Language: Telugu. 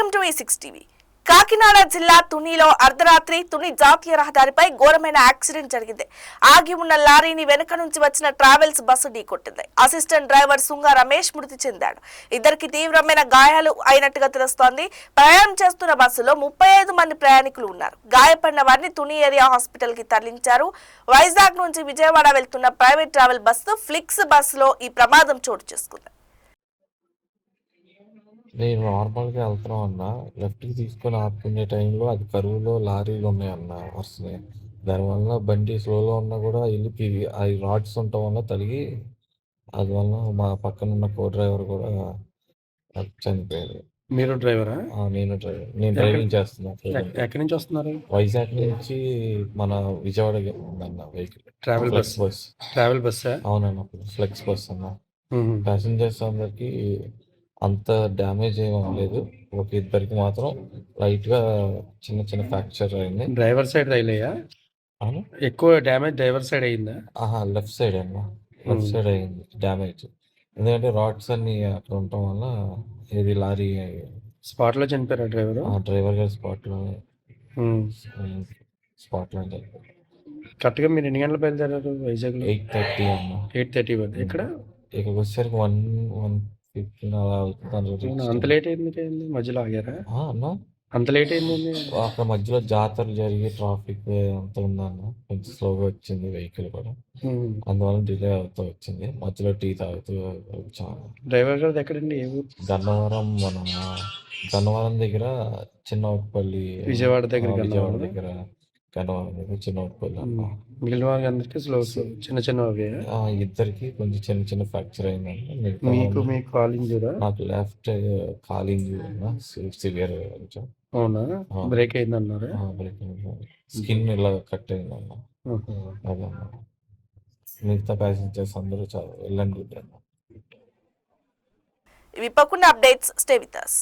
Welcome to E6 TV. Kakinada జిల్లా తునిలో అర్ధరాత్రి తుని జాతీయ రహదారిపై ఘోరమైన యాక్సిడెంట్ జరిగింది. ఆగి ఉన్న లారీని వెనుక నుంచి వచ్చిన ట్రావెల్స్ బస్సు ఢీకొట్టింది. అసిస్టెంట్ డ్రైవర్ సుంగా రమేష్ మృతి చెందాడు. ఇద్దరికి తీవ్రమైన గాయాలు అయినట్టుగా తెలుస్తోంది. ప్రయాణం చేస్తున్న బస్సులో 35 మంది ప్రయాణికులు ఉన్నారు. గాయపడిన వారిని తుని ఏరియా హాస్పిటల్ కి తరలించారు. వైజాగ్ నుంచి విజయవాడ వెళ్తున్న ప్రైవేట్ ట్రావెల్ బస్సు ఫ్లిక్స్ బస్సులో ఈ ప్రమాదం చోటు చేసుకుంది. నేను నార్మల్‌గా వెళ్తున్నాం అన్న. లెఫ్ట్‌కి తీసుకొని ఆపుకునే టైంలో అది కరువులో లారీలు ఉన్నాయన్న వరుసనే. దానివల్ల బండి స్లోలో ఉన్నా కూడా ఎళ్ళి అయి రాడ్స్ ఉండటం వల్ల తగిలి అది వల్ల మా పక్కనున్న డ్రైవర్ కూడా చనిపోయారు. మీరు డ్రైవరా? నేను డ్రైవర్. నేను డ్రైవింగ్ చేస్తున్నా. ఎక్కడి నుంచి వస్తున్నారు? వైజాగ్ నుంచి మన విజయవాడకి ఉందన్న vehicle. Travel flex bus. Travel బస్సా? అవునన్న. ఫ్లెక్స్ బస్ అన్న. ప్యాసింజర్స్ అందరికి అంత డ్యామేజ్ ఏం అవ్వలేదు. ఒక ఇద్దరికి మాత్రం లైట్‌గా చిన్న చిన్న ఫ్రాక్చర్ అయింది. డ్రైవర్ సైడ్ తగిలాయా? అవును. ఎక్కువ డ్యామేజ్ డ్రైవర్ సైడ్ అయిందా? లెఫ్ట్ సైడ్ అన్న. లెఫ్ట్ సైడ్ అయింది డ్యామేజ్. ఎందుకంటే రాడ్స్ అన్నీ అక్కడ ఉండటం వల్ల ఇది లారీ స్పాట్లో చనిపోయారా డ్రైవరు? డ్రైవర్ గారు స్పాట్‌లోనే చనిపోయారు. కరెక్ట్‌గా మీరు ఎన్ని గంటలకు బయలుదేరారు వైజాగ్‌లో? 8:30 అన్న. 8:30 ఎక్కడ? ఇక్కడికి వచ్చేసరికి 1:15 అలా అవుతుంది. అంత లేట్ అయింది మధ్యలో ఆగారా? అన్న అంత లేట్ అయింది. అక్కడ మధ్యలో జాతర జరిగి ట్రాఫిక్ అంతా ఉందన్న. కొంచెం స్లోగా వచ్చింది వెహికల్ కూడా. అందువల్ల డిలే అవుతూ వచ్చింది. మధ్యలో టీ తాగుతూ వచ్చాము. డ్రైవర్ గారిది ఎక్కడండి? ఏ ఊరు? గన్నవరం దగ్గర చిన్నపల్లి. విజయవాడ దగ్గర గన్నవరం దగ్గర చిన్నపల్లి అన్న. మిగిలిన వారికి అందరికీ చిన్న చిన్న ఇద్దరికి కొంచెం చిన్న చిన్న ఫ్రాక్చర్ అయిందన్న. మీకు కాల్ ఇంజూరా? నాకు లెఫ్ట్ కాల్ ఇంజూరీ అన్న. సివియర్ కొంచెం. అవునా? బ్రేక్ అయిందన్నారా? బ్రేక్ అయింది. స్కిన్ ఇలా కట్ అయిందన్న. అదన్న. మిగతా ప్యాసింజర్స్ అందరూ చాలా వెళ్ళండి. ఇవి పక్కన అప్డేట్స్. Stay with us.